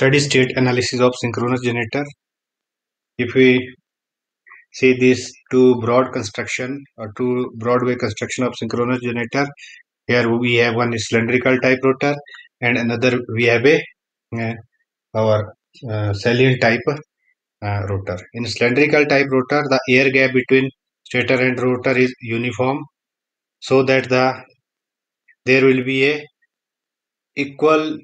Steady state analysis of synchronous generator. If we see these two broad construction or two broad way construction of synchronous generator, here we have one cylindrical type rotor and another we have a our salient type rotor. In cylindrical type rotor, the air gap between stator and rotor is uniform, so that there will be a equal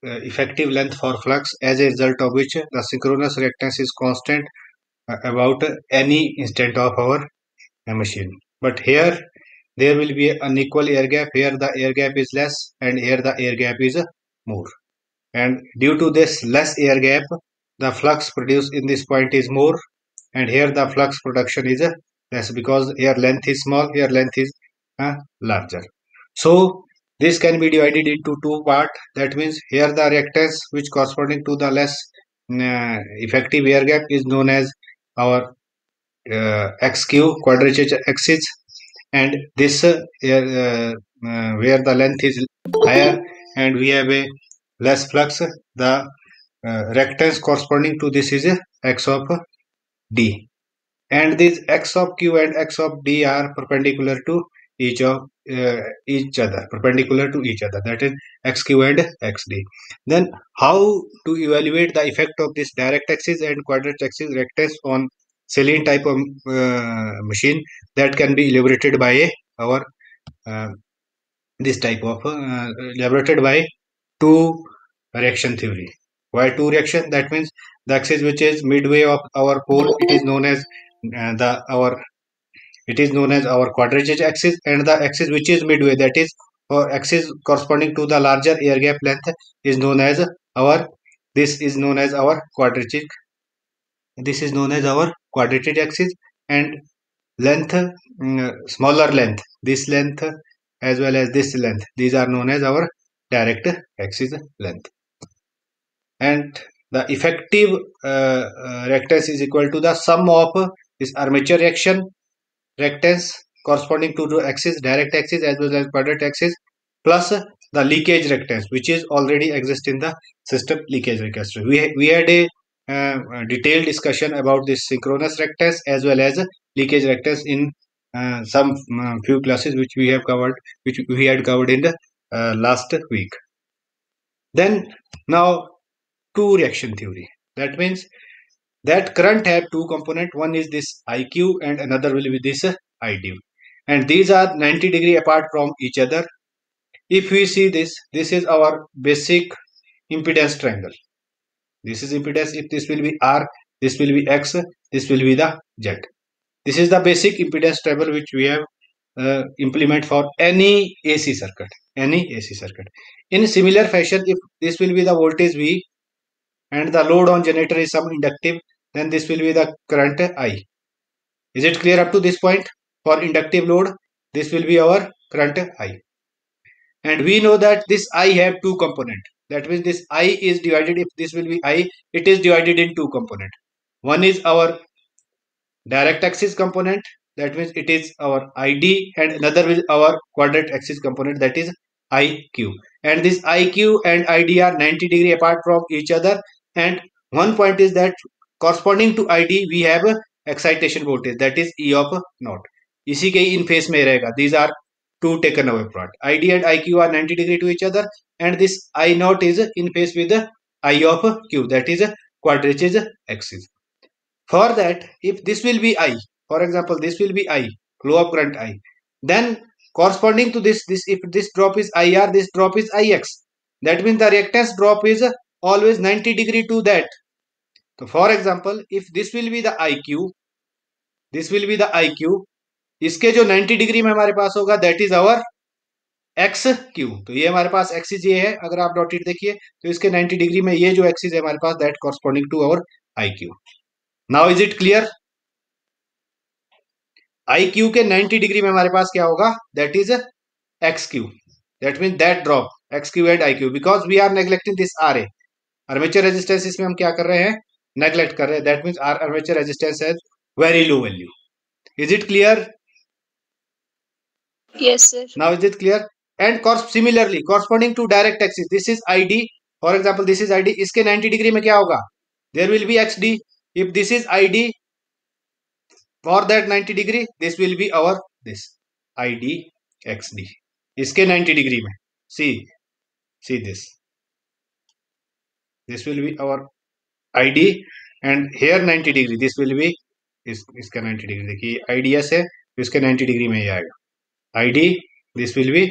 effective length for flux, as a result of which the synchronous reactance is constant about any instant of our machine. But here there will be an unequal air gap. Here the air gap is less and here the air gap is more. And due to this less air gap, the flux produced in this point is more, and here the flux production is less, because here length is small, here length is larger. So this can be divided into two parts. That means here the reactance which corresponding to the less effective air gap is known as our XQ, quadrature axis, and this where the length is higher and we have a less flux, the reactance corresponding to this is X of D, and these X of Q and X of D are perpendicular to each other, that is XQ and XD. Then how to evaluate the effect of this direct axis and quadrature axis reactance on salient type of machine? That can be elaborated by our this type of elaborated by two reaction theory. Why two reaction? That means the axis which is midway of our pole, it is known as our quadrature axis, and the axis which is midway, that is axis corresponding to the larger air gap length, is known as our quadrature. This is known as our quadrature axis, and length, smaller length, this length as well as this length, these are known as our direct axis length. And the effective reactance is equal to the sum of this armature reaction reactance corresponding to the axis, direct axis as well as quadrature axis, plus the leakage reactance which is already exist in the system leakage reactance. We had a detailed discussion about this synchronous reactance as well as leakage reactance in some few classes which we had covered in the last week. Then now two reaction theory. That means that current have two component. One is this IQ and another will be this ID, and these are 90 degree apart from each other. If we see this is our basic impedance triangle. This is impedance. If this will be R, this will be X, this will be the Z. This is the basic impedance triangle which we have implement for any AC circuit. In similar fashion, if this will be the voltage V and the load on generator is some inductive, then this will be the current I. Is it clear up to this point? For inductive load, this will be our current I. And we know that this I have two component. That means this I is divided, if this will be I, it is divided in two component. One is our direct axis component, that means it is our ID, and another is our quadrature axis component, that is IQ. And this IQ and ID are 90 degree apart from each other, and one point is that corresponding to ID we have excitation voltage, that is E of naught. इसी के in phase में रहेगा. These are two taken away apart. ID and IQ are 90 degree to each other, and this I naught is in phase with I of Q, that is quadrature axis. For that, if this will be I, for example, this will be I, flow of current I, then corresponding to this if this drop is IR, this drop is IX. That means the reactance drop is always 90 degree to that. So for example, if this will be the IQ, इसके जो 90 degree में हमारे पास होगा, that is our XQ. तो ये हमारे पास axis ये है, अगर आप डॉटेड देखिए तो इसके 90 डिग्री में ये जो एक्सिस है हमारे पास, that corresponding to our IQ. Now is it clear? IQ के 90 डिग्री में हमारे पास क्या होगा, that is XQ. That means that drop XQ and IQ, because we are neglecting this RA. Armature resistance इसमें हम क्या कर रहे हैं, neglect कर रहे हैं. That means our armature resistance has very low value. Is it clear? Yes, sir. Now is it clear? And similarly, corresponding to direct axis, this is ID for example this is ID, इसके 90 degree में क्या होगा, there will be XD. If this is ID for that 90 degree, this will be our this ID XD, इसके 90 degree में. See this will be our ID and here 90 degree, this will be इसका 90 degree. देखिए IDS है तो इसके 90 degree में ये आएगा ID, this will be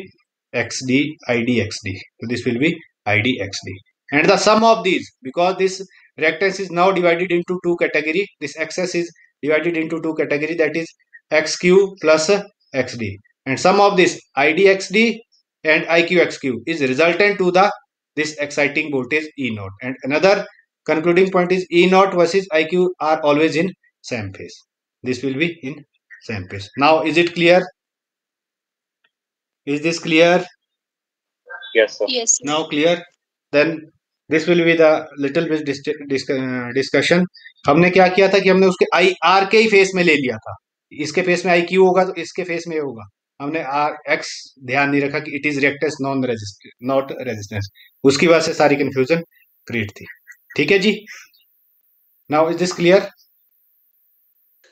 XD, ID XD, so this will be ID XD. And the sum of these, because this rectangle is now divided into two category, this axis is divided into two category, that is XQ plus XD, and sum of this ID XD and IQ XQ is resultant to the this exciting voltage E naught. And another concluding point is E naught versus IQ are always in same phase. This will be in same phase. Now is it clear? Is this clear? Yes, sir. Yes, sir. Now clear? Then this will be the little bit discussion. हमने क्या किया था कि हमने उसके IR के ही face में ले लिया था. इसके फेस में IQ होगा तो इसके फेस में होगा. हमने RX ध्यान नहीं रखा कि it is reactance not resistance. उसकी वजह से सारी कंफ्यूजन क्रिएट थी. ठीक है जी. Now is this clear?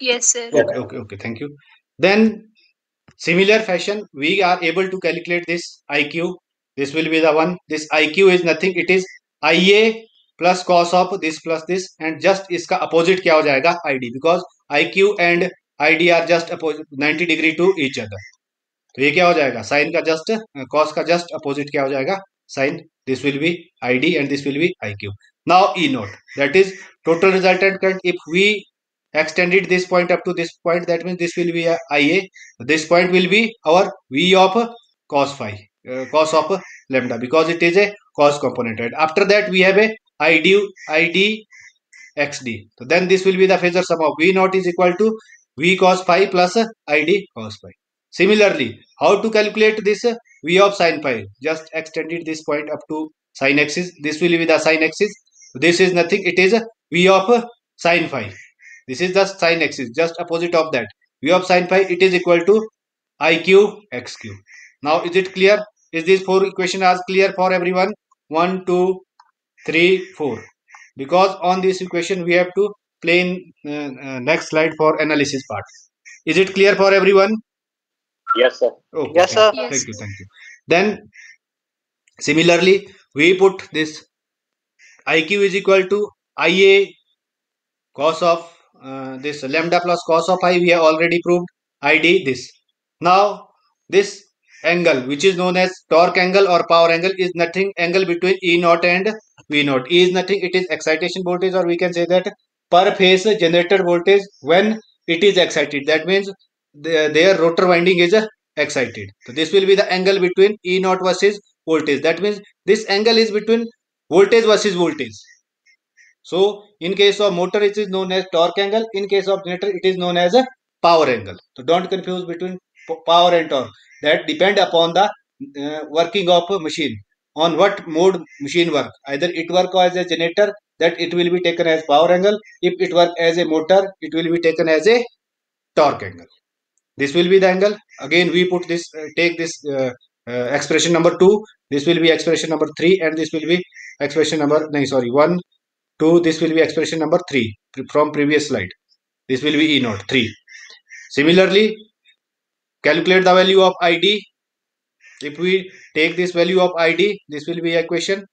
Yes, sir. Okay, thank you. Then similar fashion we are able to calculate this IQ. This will be the one. This IQ is nothing, it is IA plus cos of this plus this, and just इसका opposite क्या हो जाएगा, ID, because IQ and ID are just opposite 90 degree to each other. तो ये क्या हो जाएगा, sine का जस्ट कॉस का जस्ट अपोजिट क्या हो जाएगा, sine. This will be ID and this will be IQ. Now E naught, that is total resultant current. If we extended this point up to this point, that means this will be a IA. This point will be our V of cos phi, cos of lambda, because it is a cos component. And after that we have a ID XD. So then this will be the phasor sum of V naught is equal to V cos phi plus ID cos phi. Similarly, how to calculate this V of sin phi? Just extended this point up to sin axis. This will be the sin axis. This is nothing, it is V of sin phi. This is the sin axis, just opposite of that. V of sin phi, it is equal to IQ XQ. Now is it clear? Is this four equation as clear for everyone? 1, 2, 3, 4. Because on this equation we have to play in next slide for analysis part. Is it clear for everyone? Yes, sir. Okay, Yes, sir. Yes. Thank you. Then similarly we put this IQ is equal to IA cos of this lambda plus cos of phi. We have already proved ID this. Now this angle which is known as torque angle or power angle is nothing, angle between E naught and V naught. E is nothing, it is excitation voltage, or we can say that per phase generated voltage when it is excited. That means their rotor winding is excited. So this will be the angle between E naught versus voltage. That means this angle is between voltage versus voltage. So in case of motor it is known as torque angle, in case of generator it is known as a power angle. So don't confuse between power and torque. That depend upon the working of a machine, on what mode machine work. Either it work as a generator, that it will be taken as power angle. If it work as a motor, it will be taken as a torque angle. This will be the angle. Again we put this, take this expression number 2, this will be expression number 3, and this will be expression number 1, 2, this will be expression number 3 from previous slide. This will be E naught 3. Similarly, calculate the value of ID. If we take this value of ID, this will be equation,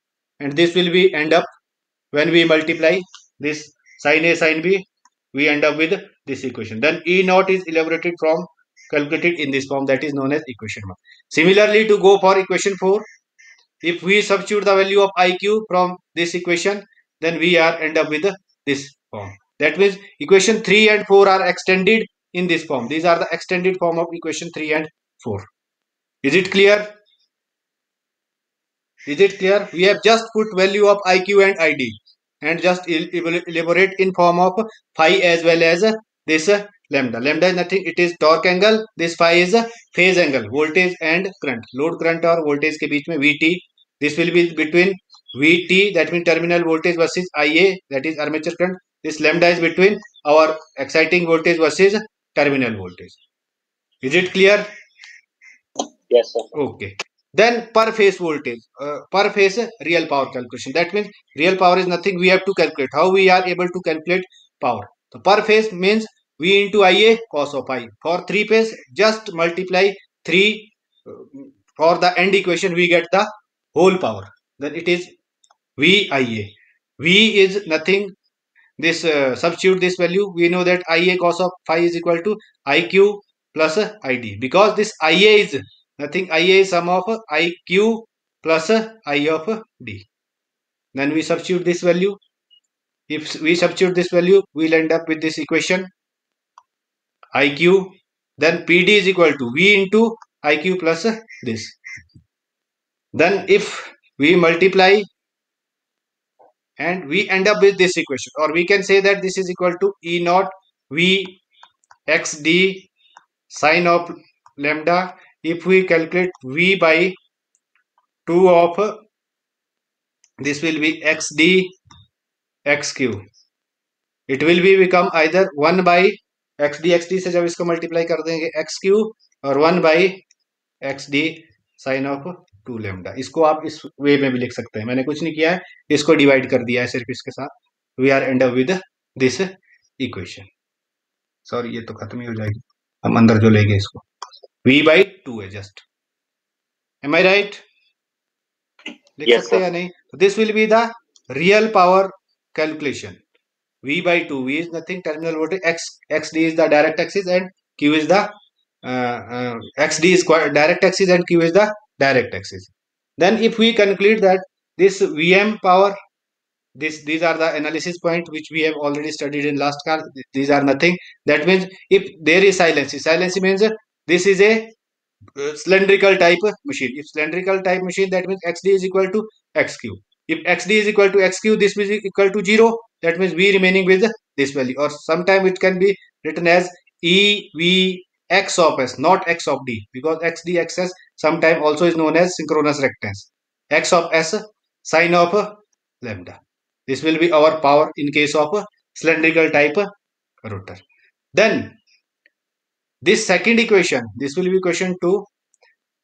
and this will be end up when we multiply this sin A sin B, we end up with this equation. Then E naught is elaborated from, calculated in this form, that is known as equation 1. Similarly, to go for equation 4, if we substitute the value of IQ from this equation, then we are end up with this form. That means equation 3 and 4 are extended in this form. These are the extended form of equation 3 and 4. Is it clear? Is it clear? We have just put value of IQ and ID and just elaborate in form of phi as well as this lambda. Lambda is nothing, it is torque angle. This phi is phase angle, voltage and current, load current और voltage के बीच में VT. This will be between VT, that means terminal voltage, versus IA, that is armature current. This lambda is between our exciting voltage versus terminal voltage. Is it clear? Yes, sir. Okay. Then per phase voltage, per phase real power calculation. That means real power is nothing. We have to calculate. How we are able to calculate power? So per phase means V into Ia cos of I. For three phase, just multiply 3 for the end equation. We get the whole power. Then it is VIA. V is nothing. This substitute this value. We know that Ia cos of phi is equal to IQ plus ID, because this Ia is nothing. Ia is sum of IQ plus I of D. Then we substitute this value. If we substitute this value, we'll end up with this equation IQ. Then PD is equal to V into IQ plus this. Then if we multiply, and we end up with this equation, or we can say that this is equal to E naught V XD sine of lambda. If we calculate V by 2 of this will be XD XQ. It will be become either 1 by XD से जब इसको multiply कर देंगे XQ और 1 by XD sine of 2 lambda. इसको आप इस वे में भी लिख सकते हैं. मैंने कुछ नहीं किया है, इसको डिवाइड कर दिया है सिर्फ इसके साथ. We are end up with this equation. Sorry, ये तो खत्म ही हो जाएगी. हम अंदर जो लेंगे इसको V by 2 है जस्ट. M I right? लिख Yes, सकते हैं sir. या नहीं? This will be the real power calculation. V by 2. V is nothing. Terminal voltage. XD is the direct axis and Q is the XD is direct axis and Q is the direct axis. Then if we conclude that this Vm power, these are the analysis point which we have already studied in last class. These are nothing. That means if there is silency means this is a cylindrical type machine. If cylindrical type machine, that means XD is equal to XQ. If XD is equal to XQ, this will be equal to 0. That means V remaining with this value, or sometime it can be written as EV X of S, not X of D, because XD XS sometime also is known as synchronous reactance. X of S sine of lambda. This will be our power in case of cylindrical type rotor. Then this second equation, this will be equation 2,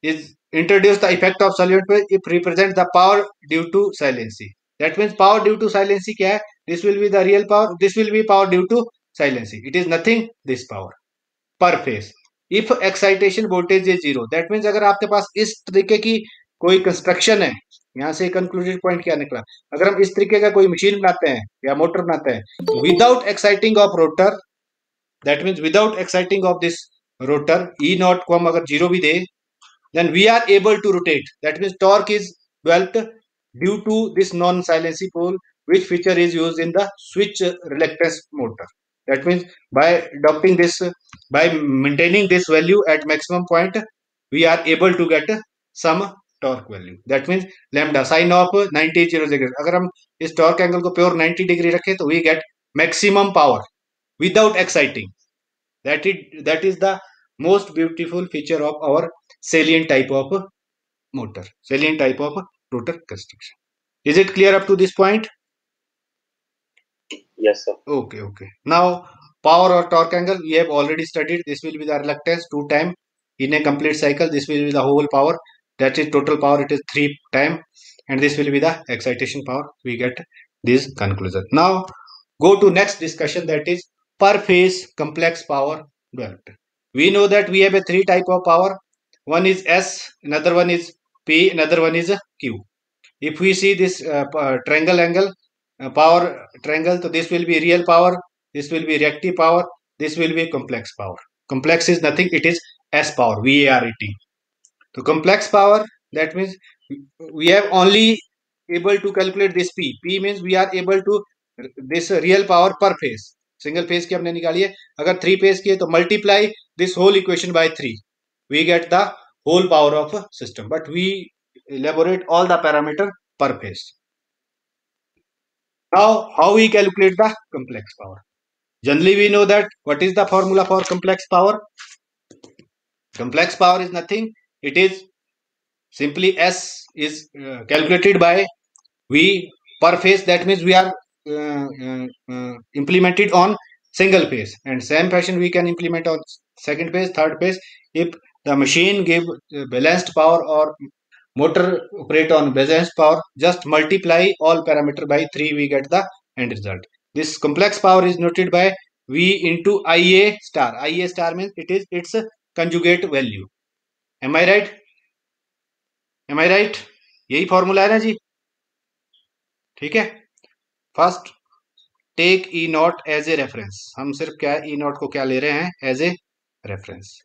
is introduce the effect of solute phase if represent the power due to silency. That means power due to silency क्या है? This will be the real power. This will be power due to silency. It is nothing. This power per phase. If excitation voltage is 0, that means अगर आपके पास इस तरीके की कोई construction है, यहाँ से कंक्लूडेड पॉइंट क्या निकला? अगर हम इस तरीके का कोई मशीन बनाते हैं या मोटर बनाते हैं without exciting of rotor, that means without exciting of this rotor, E not को हम अगर 0 भी दे, then we are able to rotate. That means torque is developed due to this non-silency pole, which feature is used in the switch reluctance motor. That means by adopting this, by maintaining this value at maximum point, we are able to get some torque value. That means lambda sine of 90 degree. अगर हम इस torque angle को pure 90 degree रखें तो we get maximum power without exciting. That is the most beautiful feature of our salient type of motor, salient type of rotor construction. Is it clear up to this point? Yes, sir. Okay. Now power or torque angle we have already studied. This will be the reluctance 2 time in a complete cycle. This will be the whole power, that is total power, it is 3 time, and this will be the excitation power. We get this conclusion. Now go to next discussion, that is per phase complex power developed. We know that we have a 3 type of power. One is S, another one is P, another one is Q. If we see this triangle angle, power triangle, so this will be real power, this will be reactive power, this will be complex power. Complex is nothing, it is S power, VARET. So complex power, that means we have only able to calculate this P. P means we are able to this real power per phase. Single phase की हमने निकाली है. अगर 3 phase की है तो multiply this whole equation by 3, we get the whole power of a system, but we elaborate all the parameter per phase. Now how we calculate the complex power? Generally we know that what is the formula for complex power? Complex power is nothing, it is simply S is calculated by V per phase. That means we are implemented on single phase, and same fashion we can implement on second phase, third phase. If the machine give balanced power or motor operate on Bessel's power, just multiply all parameter by 3, we get the end result. This complex power is noted by V into IA star. IA star means it is its conjugate value. Am I right? Am I right? यही formula है ना जी. ठीक है. First take E naught as a reference. हम सिर्फ क्या ई not को क्या ले रहे हैं? As a reference.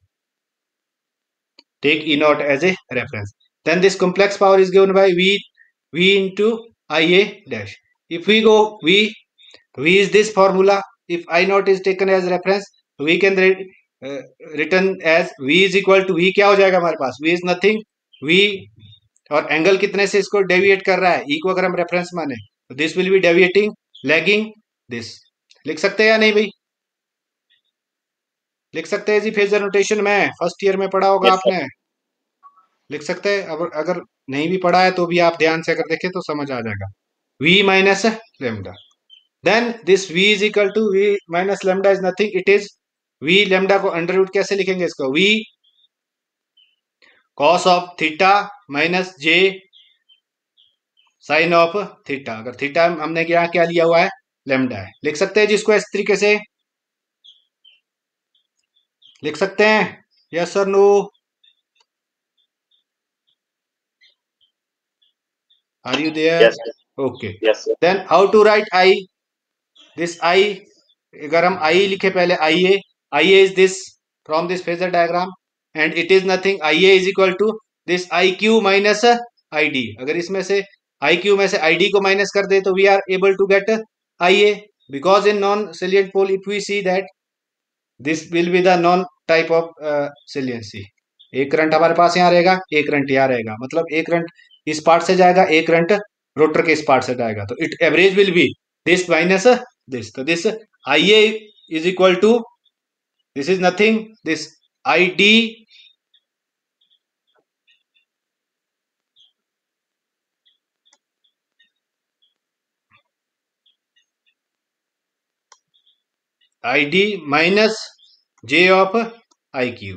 Take E naught as a reference. Then this complex power is given by V into IA dash. If we go V is this formula. If I naught is taken as reference, we can written as V is equal to V. क्या हो जाएगा हमारे पास? V is nothing. V और angle कितने से इसको deviate कर रहा है? E को अगर हम रेफरेंस माने तो this will B deviating lagging this. लिख सकते हैं या नहीं भाई? लिख सकते हैं जी. फेजर नोटेशन में फर्स्ट ईयर में पढ़ा होगा आपने. लिख सकते हैं. अब अगर नहीं भी पढ़ा है तो भी आप ध्यान से अगर देखें तो समझ आ जाएगा. V minus lambda. Then this V is equal to V minus lambda is nothing. It is V lambda को अंडर रूट कैसे लिखेंगे इसको? V cos of theta minus J sine of theta. अगर थीटा हमने यहाँ क्या लिया हुआ है? लेमडा है. लिख सकते हैं जिसको इस तरीके से लिख सकते हैं. यस और no? Are you there? Yes, sir. Okay. Yes, sir. Then how to write I? This I, अगर हम I लिखे पहले IA is this from this phasor diagram and it is nothing. IA is equal to this IQ minus ID. अगर इसमें से IQ में से ID को माइनस कर दे तो we are able to get IA, because in non-salient pole if we see that this will be the non type of saliency. एक current हमारे पास यहाँ रहेगा, एक करंट यहाँ रहेगा. मतलब एक करंट इस पार्ट से जाएगा, एक करंट रोटर के इस पार्ट से जाएगा. तो it average will be this minus this. तो this IA is equal to this is nothing. This ID minus J of IQ.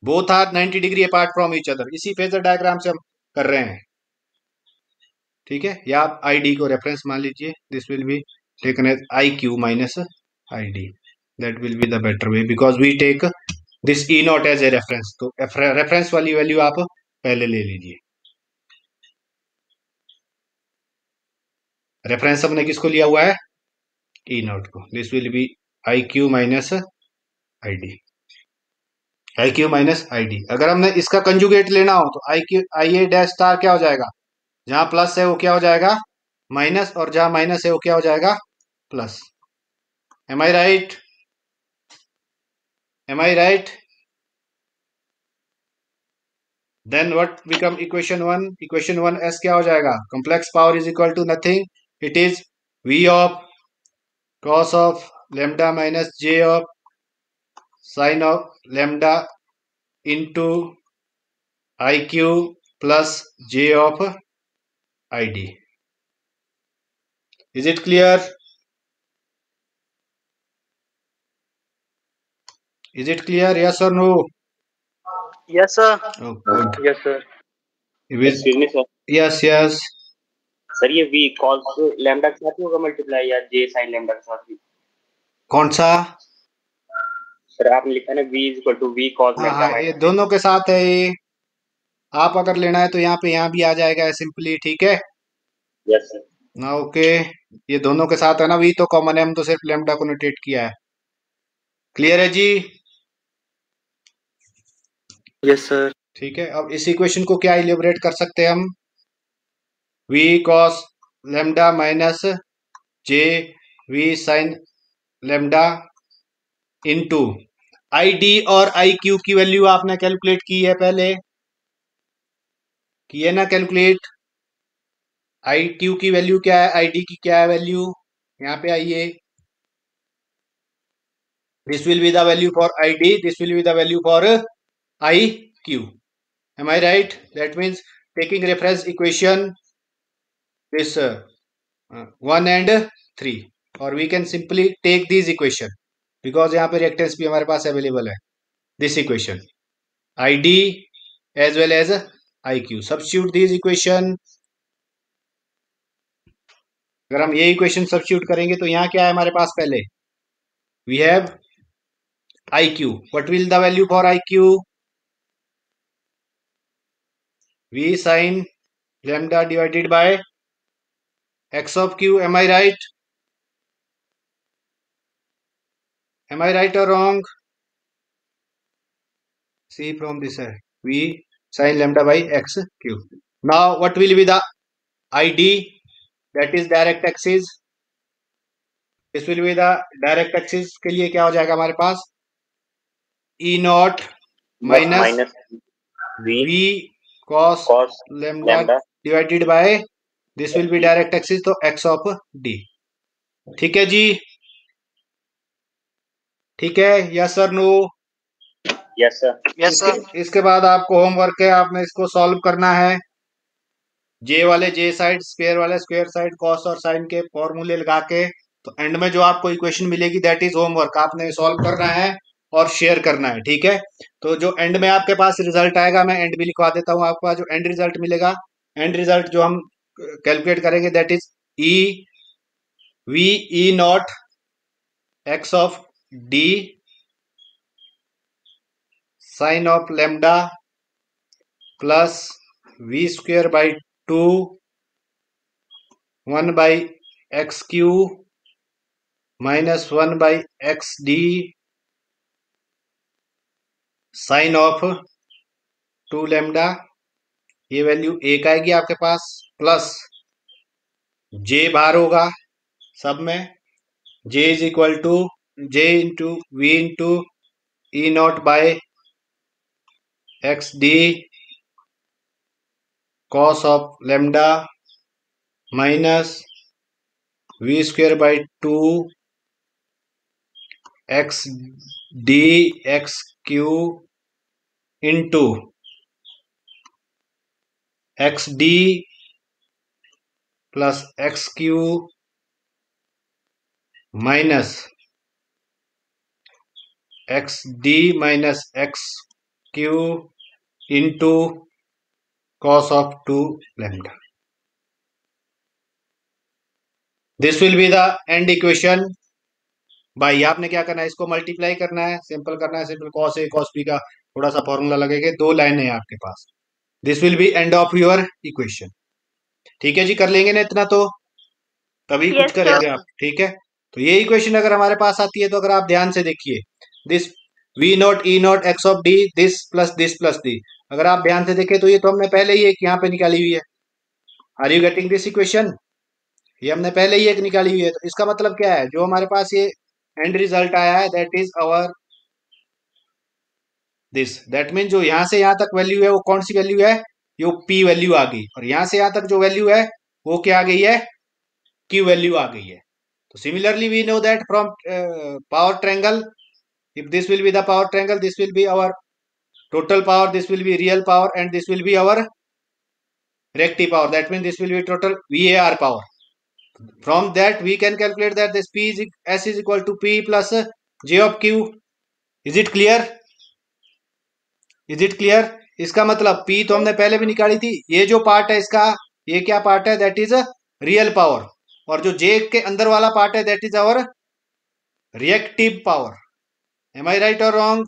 Both are 90 degree apart from each other. इसी phasor diagram से हम कर रहे हैं. ठीक है. या आप ID को रेफरेंस मान लीजिए. This will be taken as IQ minus ID. That will be the better way, because we take this E naught as a reference. तो रेफरेंस वाली वैल्यू आप पहले ले लीजिए. रेफरेंस हमने किसको लिया हुआ है? E नॉट को. This will B IQ minus ID. IQ minus ID. अगर हमने इसका कंजुगेट लेना हो तो IA डैश स्टार क्या हो जाएगा? जहां प्लस है वो क्या हो जाएगा? माइनस. और जहां माइनस है वो क्या हो जाएगा? Plus. Am I right? Am I right? Then what become equation 1? Equation 1 क्या हो जाएगा? Complex power is equal to nothing. It is V of cos of lambda minus J of sine of lambda into IQ plus J of ID. Is it clear? Is it clear? Yes or no? Yes, sir. Oh, good. Yes, sir. Excuse me, sir. Yes, yes. Sir ये V cos lambda के साथ ही होगा multiply या J sin lambda के साथ भी? कौन सा? सर आपने लिखा है ना V is equal to V cos lambda. हाँ, ये दोनों के साथ है ये. आप अगर लेना है तो यहाँ पे यहाँ भी आ जाएगा सिंपली. ठीक है. Yes sir. ना ओके. ये दोनों के साथ है ना. V तो कॉमन है, हम तो सिर्फ लेमडा को नोटेट किया है. क्लियर है जी? Yes sir. ठीक है. अब इस इक्वेशन को क्या इलेबोरेट कर सकते हैं हम? V cos lambda minus J V sin lambda into ID और IQ की वैल्यू आपने कैलकुलेट की है पहले. की है ना कैलकुलेट? IQ की वैल्यू क्या है? ID की क्या है वैल्यू? यहाँ पे आइए. This will be the value for ID. This will be the value for IQ. Am I right? That means taking reference equation this 1 and 3, or we can simply take these equation because यहाँ पे reactance भी हमारे पास available है. This equation ID as well as IQ. Substitute these equation. अगर हम ये equation substitute करेंगे तो यहाँ क्या है हमारे पास, पहले we have IQ. What will the value for IQ? V sin lambda divided by x of q. Am I right? Am I right or wrong? See from this side. V sin lambda by x cube. Now what will be the ID? That is direct axis. This will be the direct axis के लिए क्या हो जाएगा हमारे पास, E naught minus V cos lambda divided by, this will be direct axis, तो x of d. ठीक है जी, ठीक है, yes sir no? Yes sir. Yes sir. इसके बाद आपको होमवर्क है, आपने इसको सॉल्व करना है। जे वाले जे साइड, स्क्वायर वाले स्क्वायर साइड, कॉस और साइन के फॉर्मूले लगा के, तो एंड में जो आपको इक्वेशन मिलेगी दैट इज होमवर्क, आपने सॉल्व करना है और शेयर करना है। ठीक है, तो जो एंड में आपके पास रिजल्ट आएगा, मैं एंड भी लिखवा देता हूं आपको, जो एंड रिजल्ट मिलेगा, एंड रिजल्ट जो हम कैलकुलेट करेंगे that is E V E naught X of D sine of lambda plus V square by 2 1 by X Q minus 1 by X D sine of 2 lambda, ये value 1 आएगी आपके पास, plus जे बाहर होगा सब में, J is equal to J into V into E naught by X D cos of lambda minus V square by 2 X D X Q into X D plus X Q minus X D minus X Q into cos of 2 lambda. This will be the end equation. भाई आपने क्या करना है, इसको multiply करना है, simple करना है, simple cos A cos B का थोड़ा सा फॉर्मूला लगेगा, 2 लाइन है आपके पास. This will be end of your equation. ठीक है जी, कर लेंगे ना इतना, तो तभी कुछ करेंगे आप. ठीक है, तो ये इक्वेशन अगर हमारे पास आती है, तो अगर आप ध्यान से देखिए, this V naught E naught X of D this plus D, अगर आप ध्यान से देखें तो ये तो हमने पहले ही एक यहाँ पे निकाली हुई है. Are you getting this equation? ये हमने पहले ही एक निकाली हुई है, तो इसका मतलब क्या है, जो हमारे पास ये एंड रिजल्ट आया है that is our this. That mean जो यहां से यहां तक वैल्यू है वो कौन सी वैल्यू है, ये पी वैल्यू आ गई, और यहां से यहां तक जो वैल्यू है वो क्या आ गई है, क्यू वैल्यू आ गई है. तो similarly we know that from power triangle, if this will be the power triangle, this will be our total power, this will be real power, and this will be our reactive power. That means this will be total VAR power. From that we can calculate that this P is S is equal to P plus J of Q. Is it clear? Is it clear? इसका मतलब P तो हमने पहले भी निकाली थी, ये जो पार्ट है इसका, ये क्या पार्ट है, दैट इज रियल पावर, और जो J के अंदर वाला पार्ट है that is our reactive power. Am I right or wrong?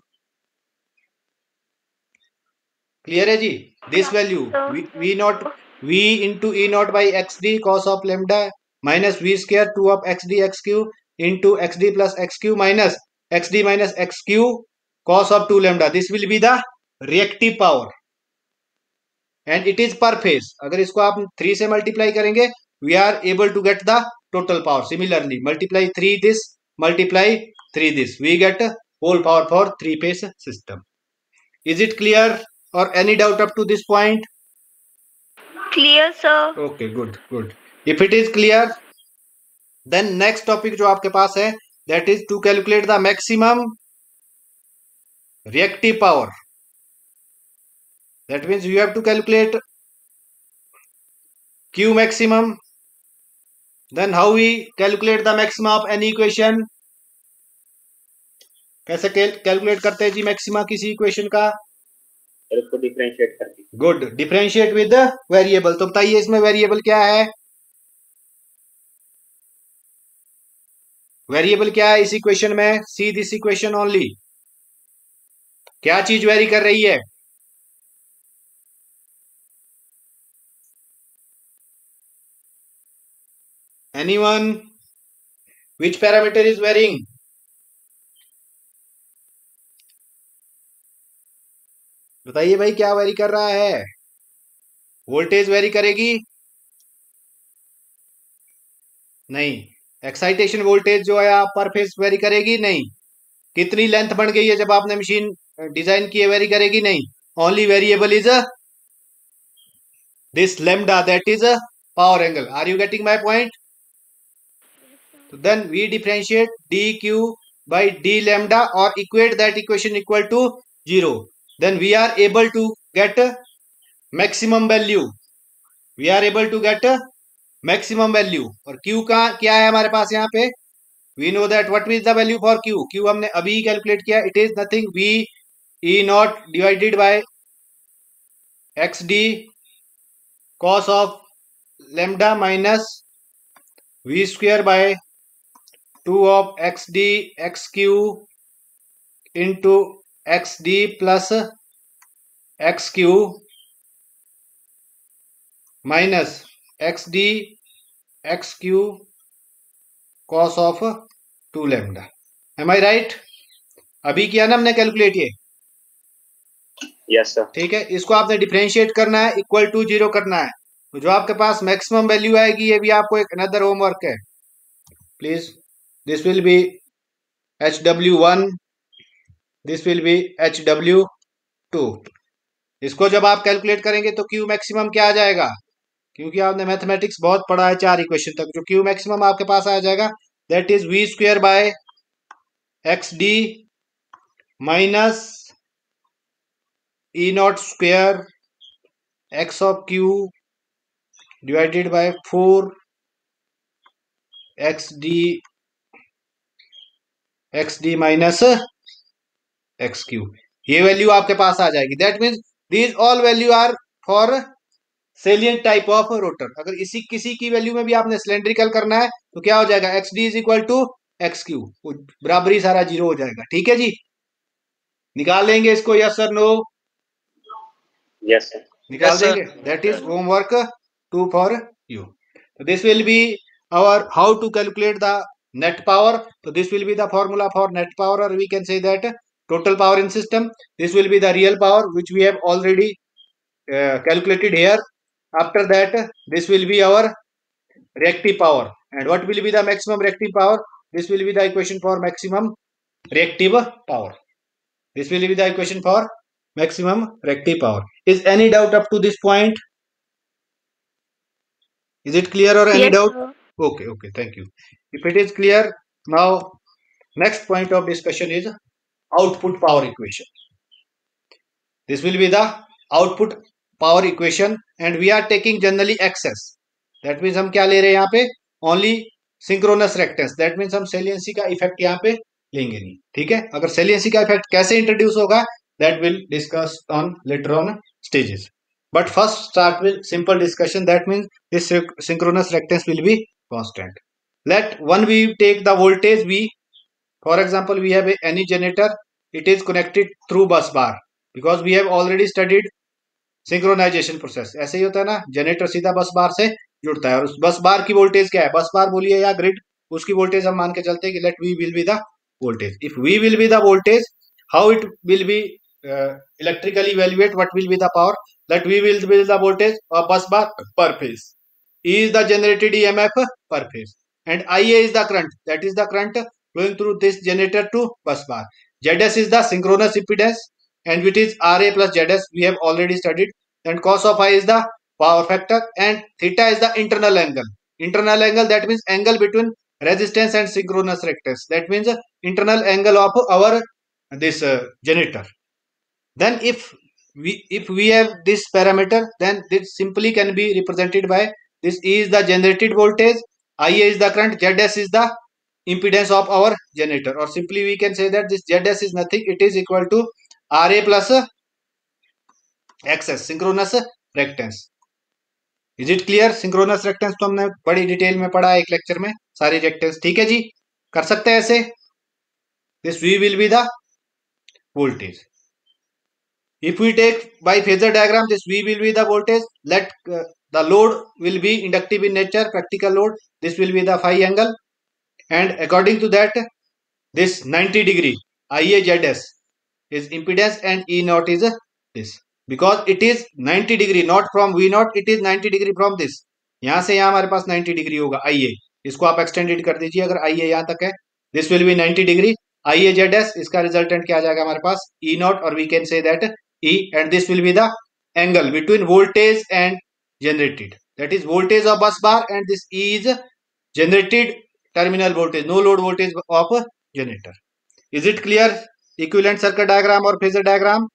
Clear है जी? This value v naught v into e naught by xd cos of lambda minus v square 2 of xd xq into xd plus xq minus xq cos of 2 lambda. This will be the reactive power and it is per phase. अगर इसको आप 3 से multiply करेंगे, we are able to get the total power. Similarly, multiply 3 this, multiply 3 this, we get whole power for 3-phase system. Is it clear or any doubt up to this point? Clear, sir. Okay, good. If it is clear, then next topic जो आपके पास है that is to calculate the maximum reactive power. That means you have to calculate Q maximum. Then how we calculate the maximum of any equation? कैसे calculate करते हैं जी maxima किसी equation का? फिर उसको डिफरेंशिएट करके। Good, differentiate with variable. तो बताइए इसमें वेरिएबल क्या है? वेरिएबल क्या है इस इक्वेशन में? See this equation only. क्या चीज वेरी कर रही है? Anyone? Which parameter is varying? बताइए भाई, क्या वेरी कर रहा है? वोल्टेज वेरी करेगी? नहीं। एक्साइटेशन वोल्टेज जो है आप पर फेज वेरी करेगी? नहीं। कितनी लेंथ बढ़ गई है जब आपने मशीन डिजाइन की है, वेरी करेगी? नहीं। Only variable is this lambda, that is a power angle. Are you getting my point? So then we differentiate dq by d lambda or equate that equation equal to 0. Then we are able to get a maximum value. We are able to get a maximum value. और q का क्या है हमारे पास यहाँ पे? We know that what is the value for q? q हमने अभी कैलकुलेट किया. It is nothing v e naught divided by xd cos of lambda minus v square by 2 of xd xq into xd plus xq minus xd xq cos of 2 lambda. Am I right? अभी किया ना हमने calculate ये? Yes sir. ठीक है, इसको आपने differentiate करना है, इक्वल टू 0 करना है. तो जो आपके पास मैक्सिमम वैल्यू आएगी, ये भी आपको एक अनदर होमवर्क है. Please, this will B HW1, this will B HW2. इसको जब आप कैलकुलेट करेंगे तो क्यू मैक्सिमम क्या आ जाएगा? क्योंकि आपने मैथमेटिक्स बहुत पढ़ा है 4 इक्वेशन तक, जो क्यू मैक्सिमम आपके पास आ जाएगा that is v square by xd minus e naught square x of q divided by 4 xd minus xq. ये वैल्यू आपके पास आ जाएगी. That means these all value are for salient type of rotor. अगर इसी किसी की वैल्यू में भी आपने सिलेंड्रिकल करना है तो क्या हो जाएगा? xd is equal to xq. बराबरी सारा 0 हो जाएगा. ठीक है जी, निकाल लेंगे इसको? Yes sir, no? Yes sir. निकाल देंगे. That is homework 2 for you. This will be our how to calculate the net power. So this will be the formula for net power, or we can say that total power in system. This will be the real power which we have already calculated here. After that, this will be our reactive power. And what will be the maximum reactive power? This will be the equation for maximum reactive power. This will be the equation for maximum reactive power. Is any doubt up to this point? Is it clear or any Yes, doubt? sir. Okay, okay, thank you. If it is clear, now next point of discussion is output power equation. This will be the output power equation and we are taking generally excess. That means हम क्या ले रहे हैं यहाँ पे? Only synchronous reactance. That means हम saliency का effect यहाँ पे लेंगे नहीं. ठीक है, अगर saliency का इफेक्ट कैसे इंट्रोड्यूस होगा, that will discuss on later on stages. But first start with simple discussion. That means this synchronous reactance will be constant. Let one we take the voltage V. For example, we have any generator. It is connected through bus bar because we have already studied synchronization process. ऐसे ही होता है ना, generator सीधा बस बार से जुड़ता है और उस बस बार की वोल्टेज क्या है? बस बार बोलिए या ग्रिड, उसकी वोल्टेज हम मान के चलते हैं कि let we will be the voltage. If we will be the voltage, how it will be electrically evaluate, what will be the power? Let we will be the voltage of bus bar per phase. E is the generated EMF per phase and IA is the current, that is the current flowing through this generator to bus bar. ZS is the synchronous impedance and which is RA plus ZS, we have already studied. And cos of I is the power factor and theta is the internal angle. Internal angle, that means angle between resistance and synchronous reactance. That means internal angle of our this generator. Then if we have this parameter, then this simply can be represented by this. E is the generated voltage, IA is the current, ZS is the impedance of our generator, or simply we can say that this ZS is nothing, it is equal to RA plus X S synchronous reactance. Is it clear? Synchronous reactance तो हमने बड़ी detail में पढ़ा है एक lecture में, सारी reactance. ठीक है जी, कर सकते हैं ऐसे। This V will be the voltage. If we take by phasor diagram, this V will be the voltage. Let the load will be inductive in nature, practical load. This will be the phi angle, and according to that, this 90 degree IAZS is impedance, and E naught is this, because it is 90 degree, not from V naught, it is 90 degree from this. यहाँ से यहाँ हमारे पास 90 degree होगा IA, इसको आप extended कर दीजिए अगर IA यहाँ तक है। This will be 90 degree IAZS, इसका रिजल्टेंट क्या आ जाएगा हमारे पास E naught, और we can say that E, and this will be the angle between voltage and generated, that is voltage of bus bar, and this E is generated terminal voltage, no load voltage of generator. Is it clear? Equivalent circuit diagram और phasor diagram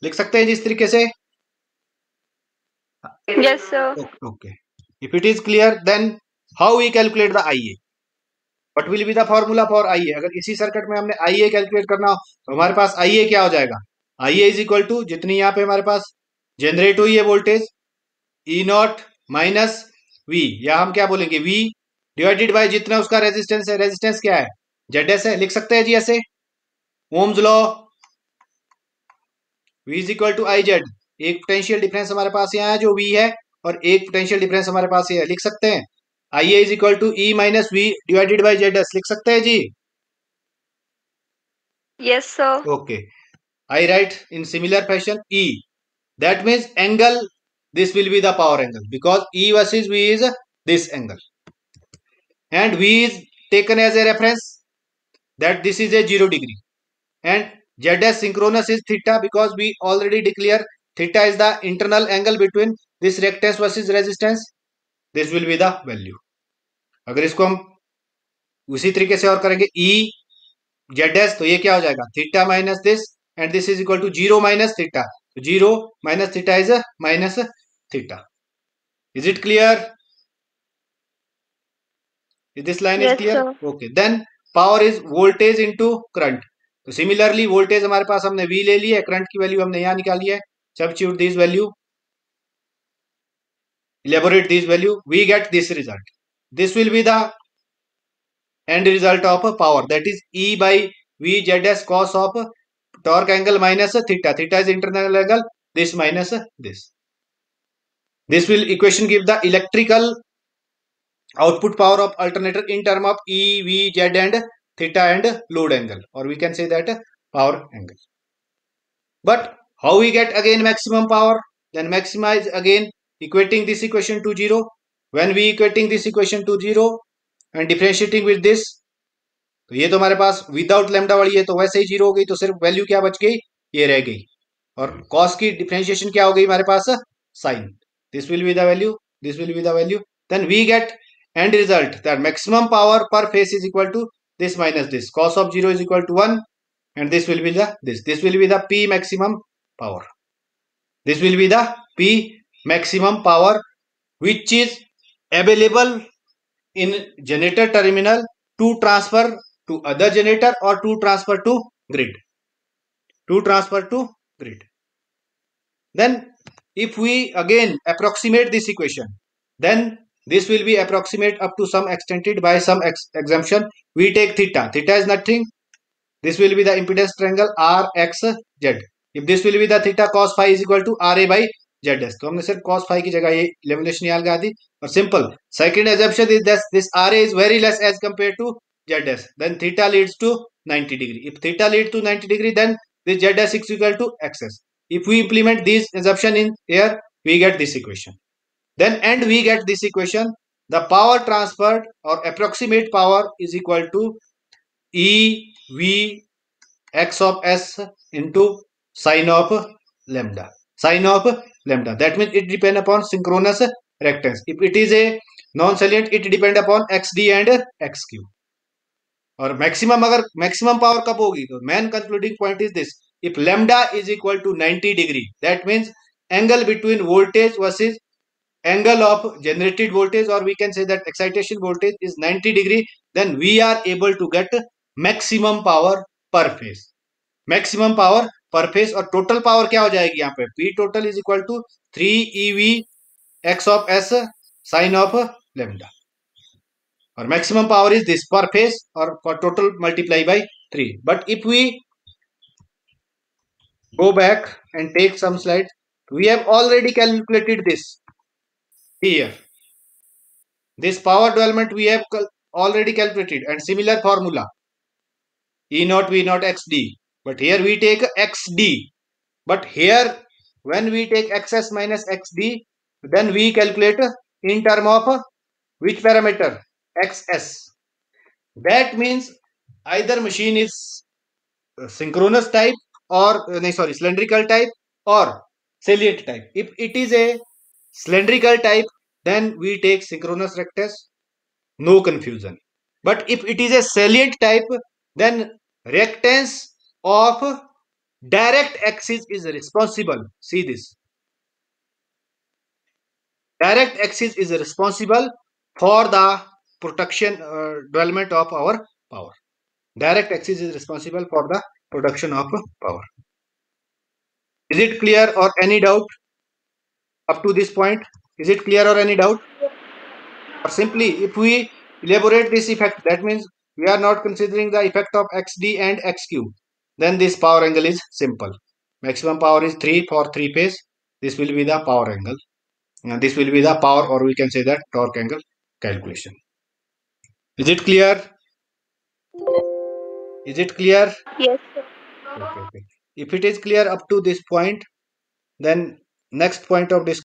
लिख सकते हैं जिस तरीके से। Yes, sir. Okay. If it is clear, then how we calculate the IA? What will be the formula for IA? अगर इसी circuit में हमने IA कैलकुलेट करना हो तो हमारे पास IA क्या हो जाएगा? IA इज इक्वल टू जितनी यहाँ पे हमारे पास जनरेट हुई है voltage E not minus V, या हम क्या बोलेंगे V डिवाइडेड बाय जितना उसका रेजिस्टेंस है। रेजिस्टेंस क्या है? ZS है। लिख सकते हैं जी ऐसे, Ohm's law, V is equal to IZ। एक पोटेंशियल डिफरेंस हमारे पास यहाँ है जो V है, और एक पोटेंशियल डिफरेंस हमारे पास ये है। लिख सकते हैं IA is equal to E minus V divided by ZS। लिख सकते हैं जी? Yes, sir. Okay, I write in similar fashion E. That means angle, this will be the power angle, because E versus V is this angle, and V is taken as a reference, that this is a 0 degree, and ZS synchronous is theta, because we already declare theta is the internal angle between this reactance versus resistance. This will be the value. अगर इसको हम उसी तरीके से और करेंगे E ZS, तो ये क्या हो जाएगा? Theta minus this, and this is equal to 0 minus theta, तो 0 minus theta is minus theta. Is it clear? Is this line is Yes, clear? sir. Okay. Then power is voltage into current. तो similarly voltage हमारे पास हमने V ले लिया है, current की value हमने यहाँ निकाली है. Substitute this value, elaborate this value, we get this result. This will be the end result of power, that is E by V ZS cos of torque angle minus theta. Theta is internal angle, this minus this. This will equation give the electrical output power of alternator in term of E, V, Z and theta and load angle, or we can say that power angle. But how we get again maximum power? Then maxima is again equating this equation to 0. When we equating this equation to 0 and differentiating with this, तो ये तो हमारे पास without lambda वाली है तो वैसे ही 0 हो गई, तो सिर्फ वैल्यू क्या बच गई? ये रह गई. और cos की डिफरेंशिएशन क्या हो गई हमारे पास? Sign. This will be the value, this will be the value. Then we get end result that maximum power per phase is equal to this minus this. Cos of 0 is equal to 1, and this will be the this will be the P maximum power. This will be the P maximum power which is available in generator terminal to transfer to other generator or to transfer to grid. To transfer to grid. Then if we again approximate this equation, then this will be approximate up to some extended by some exemption. We take theta. Theta is nothing. This will be the impedance triangle RXZ. If this will be the theta, cos phi is equal to RA by ZS. तो हमने सिर्फ cos phi की जगह ये lamination यहाँ लगा दी. और simple. Second assumption is that this RA is very less as compared to ZS. Then theta leads to 90 degree. If theta leads to 90 degree, then this ZS is equal to XS. If we implement these assumption in here, we get this equation. Then and we get this equation. The power transferred or approximate power is equal to E V x of S into sine of lambda. Sine of lambda. That means it depends upon synchronous reactance. If it is a non-salient, it depends upon XD and XQ. और maximum अगर maximum power कब होगी तो main concluding point is this. If lambda is equal to 90 degree, that means angle between voltage versus angle of generated voltage, or we can say that excitation voltage is 90 degree, then we are able to get maximum power per phase. Maximum power पर phase, और total power क्या हो जाएगी यहाँ पे, P total is equal to 3 EV x of s sin of lambda, or maximum power is this per phase or for total multiply by 3. But if we go back and take some slides, we have already calculated this here. This power development we have already calculated, and similar formula E naught V naught XD, but here we take XD, but here when we take XS minus XD, then we calculate in term of which parameter, XS. That means either machine is synchronous type or cylindrical type or salient type. If it is a cylindrical type, then we take synchronous reactance, no confusion. But if it is a salient type, then reactance of direct axis is responsible. See this. Direct axis is responsible for the production development of our power. Direct axis is responsible for the production of power. Is it clear or any doubt up to this point? Is it clear or any doubt? Or simply, if we elaborate this effect, that means we are not considering the effect of XD and XQ, then this power angle is simple. Maximum power is 3 for 3 phase. This will be the power angle. And this will be the power, or we can say that torque angle calculation. Is it clear? Is it clear? Yes, sir. Okay. If it is clear up to this point, then next point of discussion